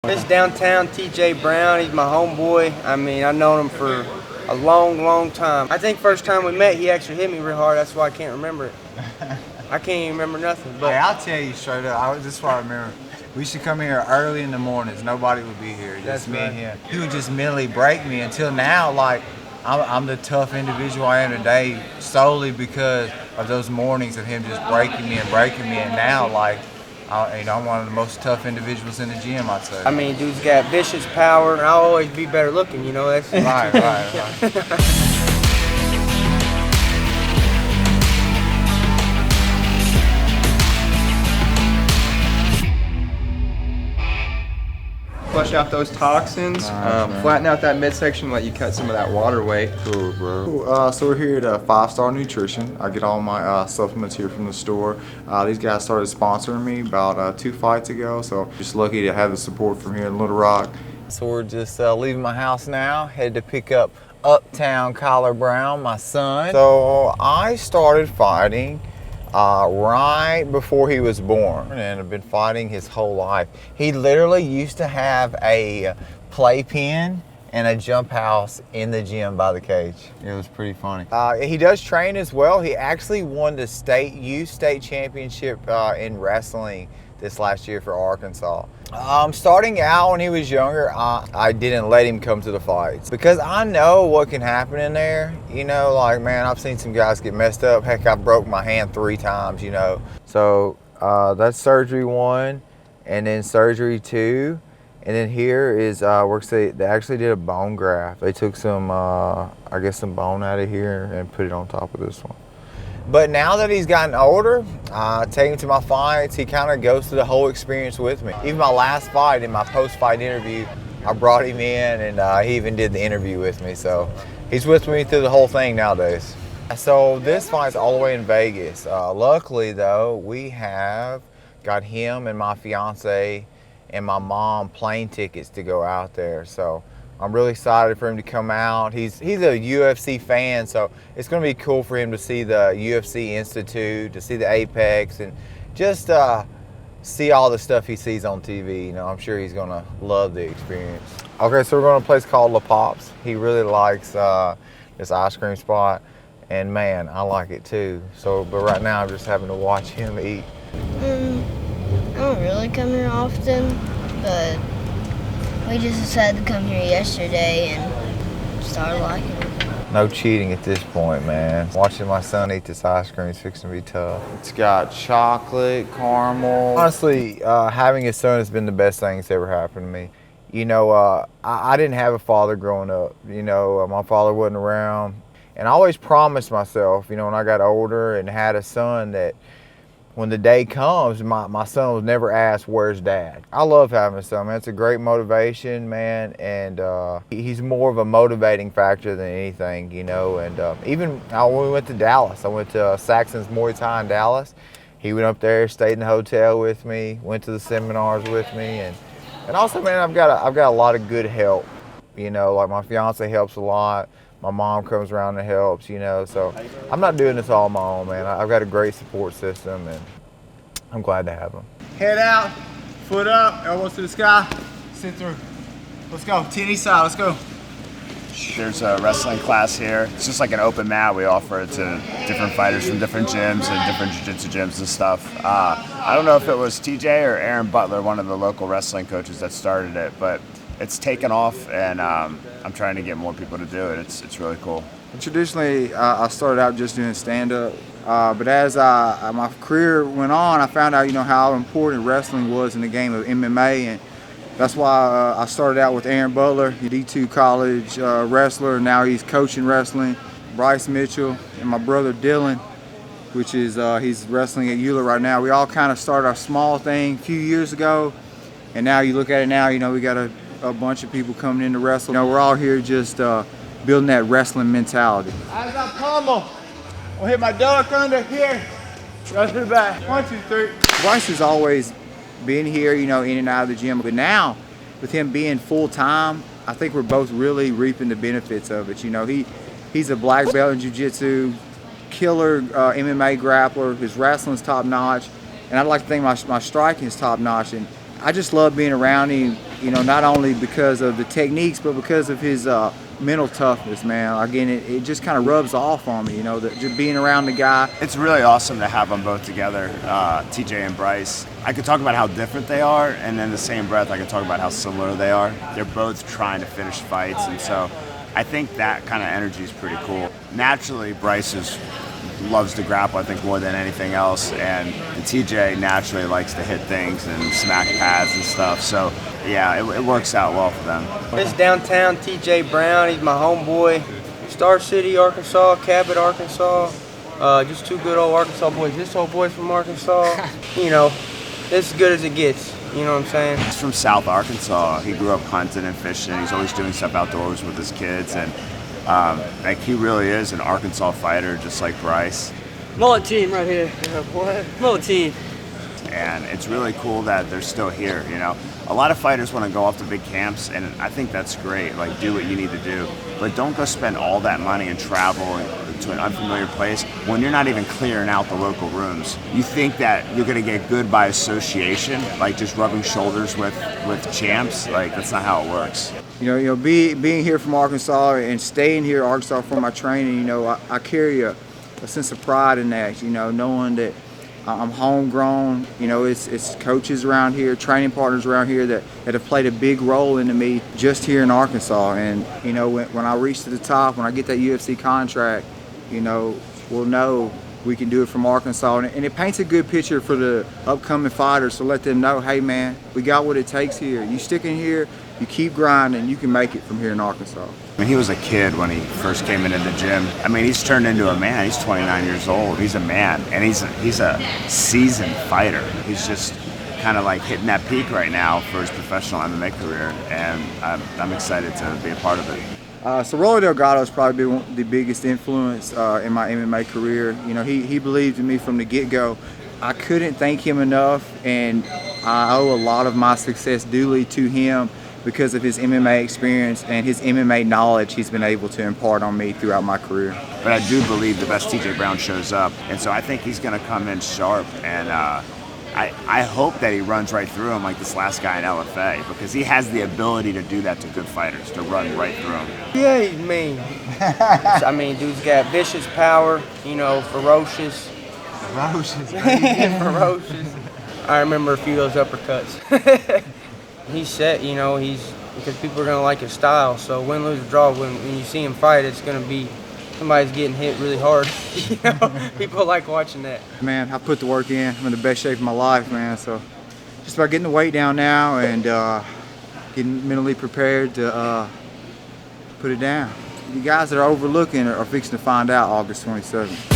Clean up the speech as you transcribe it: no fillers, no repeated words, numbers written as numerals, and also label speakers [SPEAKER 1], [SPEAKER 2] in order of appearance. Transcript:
[SPEAKER 1] This downtown TJ Brown, he's my homeboy. I mean, I've known him for a long, long time. I think first time we met, he actually hit me real hard. That's why I can't remember it. I can't even remember nothing. But
[SPEAKER 2] hey, I'll tell you straight up, this is what I remember. We used to come here early in the mornings. Nobody would be here, just me and him. He would just mentally break me until now, like, I'm the tough individual I am today solely because of those mornings of him just breaking me. And now, like, I'm one of the most tough individuals in the gym, I'd say.
[SPEAKER 1] I mean, dude's got vicious power, and I'll always be better looking, you know? That's
[SPEAKER 2] Right.
[SPEAKER 3] Flush out those toxins, flatten out that midsection, let you cut some of that water weight.
[SPEAKER 4] Cool, bro. Cool. So we're here at 5 Star Nutrition. I get all my supplements here from the store. These guys started sponsoring me about 2 fights ago, so just lucky to have the support from here in Little Rock.
[SPEAKER 2] So we're just leaving my house now, headed to pick up Uptown Kyler Brown, my son. So I started fighting right before he was born, and I've been fighting his whole life. He literally used to have a playpen and a jump house in the gym by the cage. It was pretty funny. He does train as well. He actually won the youth state championship in wrestling this last year for Arkansas. Starting out when he was younger, I didn't let him come to the fights because I know what can happen in there. You know, like, man, I've seen some guys get messed up. Heck, I broke my hand 3 times, you know. So that's surgery 1, and then surgery 2. And then here is, they actually did a bone graft. They took some, I guess some bone out of here and put it on top of this one. But now that he's gotten older, I take him to my fights. He kind of goes through the whole experience with me. Even my last fight, in my post-fight interview, I brought him in, and he even did the interview with me. So he's with me through the whole thing nowadays. So this fight's all the way in Vegas. Luckily, though, we have got him and my fiance and my mom plane tickets to go out there. So I'm really excited for him to come out. He's a UFC fan, so it's going to be cool for him to see the UFC Institute, to see the Apex, and just see all the stuff he sees on TV. You know, I'm sure he's going to love the experience. Okay, so we're going to a place called La Pops. He really likes this ice cream spot, and man, I like it too. So, but right now I'm just having to watch him eat.
[SPEAKER 5] I don't really come here often, but we just decided to come here yesterday and started liking it.
[SPEAKER 2] No cheating at this point, man. Watching my son eat this ice cream is fixing to be tough. It's got chocolate, caramel. Honestly, having a son has been the best thing that's ever happened to me. You know, I didn't have a father growing up. You know, my father wasn't around. And I always promised myself, you know, when I got older and had a son, that when the day comes, my son will never ask, where's dad? I love having a son, man. It's a great motivation, man, and he's more of a motivating factor than anything, you know. And even when we went to Dallas, I went to Saxon's Muay Thai in Dallas. He went up there, stayed in the hotel with me, went to the seminars with me, and also, man, I've got a lot of good help, you know. Like, my fiance helps a lot. My mom comes around and helps, you know, so I'm not doing this all on my own, man. I've got a great support system, and I'm glad to have them.
[SPEAKER 6] Head out, foot up, elbows to the sky, sit through. Let's go, TNE side, let's go.
[SPEAKER 7] There's a wrestling class here. It's just like an open mat. We offer it to different fighters from different gyms and different jiu-jitsu gyms and stuff. I don't know if it was TJ or Aaron Butler, one of the local wrestling coaches that started it, but it's taken off, and I'm trying to get more people to do it. It's really cool.
[SPEAKER 4] Traditionally, I started out just doing stand-up, but as my career went on, I found out, you know, how important wrestling was in the game of MMA, and that's why I started out with Aaron Butler, a D2 college wrestler. Now he's coaching wrestling. Bryce Mitchell and my brother Dylan, which is he's wrestling at Euler right now. We all kind of started our small thing a few years ago, and now you look at it now, you know, we got a bunch of people coming in to wrestle. You know, we're all here just building that wrestling mentality.
[SPEAKER 6] As I pummel, I'll hit my duck under here, go to the back. 1, 2, 3.
[SPEAKER 4] Bryce has always been here, you know, in and out of the gym, but now with him being full-time, I think we're both really reaping the benefits of it. You know, he's a black belt in jiu-jitsu, killer MMA grappler. His wrestling's top-notch, and I'd like to think my striking is top-notch, and I just love being around him you know, not only because of the techniques, but because of his mental toughness, man. Again, it just kind of rubs off on me, you know, just being around the guy.
[SPEAKER 7] It's really awesome to have them both together, TJ and Bryce. I could talk about how different they are, and in the same breath, I could talk about how similar they are. They're both trying to finish fights, and so I think that kind of energy is pretty cool. Naturally, Bryce loves to grapple, I think, more than anything else, and TJ naturally likes to hit things and smack pads and stuff, so yeah, it works out well for them.
[SPEAKER 1] This downtown TJ Brown, he's my homeboy. Star City, Arkansas, Cabot, Arkansas. Just two good old Arkansas boys. This old boy's from Arkansas. You know, it's as good as it gets. You know what I'm saying?
[SPEAKER 7] He's from South Arkansas. He grew up hunting and fishing. He's always doing stuff outdoors with his kids, and like he really is an Arkansas fighter, just like Bryce.
[SPEAKER 8] Mullet team right here. What? Mullet team.
[SPEAKER 7] And it's really cool that they're still here, you know. A lot of fighters want to go off to big camps, and I think that's great. Like, do what you need to do. But don't go spend all that money and travel to an unfamiliar place when you're not even clearing out the local rooms. You think that you're going to get good by association, like just rubbing shoulders with champs. Like, that's not how it works.
[SPEAKER 4] You know, being here from Arkansas and staying here in Arkansas for my training, you know, I carry a sense of pride in that, you know, knowing that I'm homegrown. You know, it's coaches around here, training partners around here that have played a big role into me just here in Arkansas. And, you know, when I reach to the top, when I get that UFC contract, you know, we'll know we can do it from Arkansas. And it paints a good picture for the upcoming fighters to let them know, hey, man, we got what it takes here. You stick in here, you keep grinding, you can make it from here in Arkansas.
[SPEAKER 7] I mean, he was a kid when he first came into the gym. I mean, he's turned into a man. He's 29 years old. He's a man, and he's a seasoned fighter. He's just kind of like hitting that peak right now for his professional MMA career, and I'm excited to be a part of it.
[SPEAKER 4] So Rolly Delgado has probably been the biggest influence in my MMA career. You know, he believed in me from the get-go. I couldn't thank him enough, and I owe a lot of my success duly to him because of his MMA experience and his MMA knowledge he's been able to impart on me throughout my career.
[SPEAKER 7] But I do believe the best TJ Brown shows up, and so I think he's going to come in sharp, and I hope that he runs right through him like this last guy in LFA, because he has the ability to do that to good fighters, to run right through him.
[SPEAKER 1] Yeah, he's mean. I mean, dude's got vicious power, you know, ferocious.
[SPEAKER 6] Ferocious.
[SPEAKER 1] Ferocious. I remember a few of those uppercuts. He's set, you know, because people are going to like his style. So win, lose, or draw, when you see him fight, it's going to be somebody's getting hit really hard. You know, people like watching that.
[SPEAKER 4] Man, I put the work in. I'm in the best shape of my life, man. So just about getting the weight down now and getting mentally prepared to put it down. The guys that are overlooking are fixing to find out August 27th.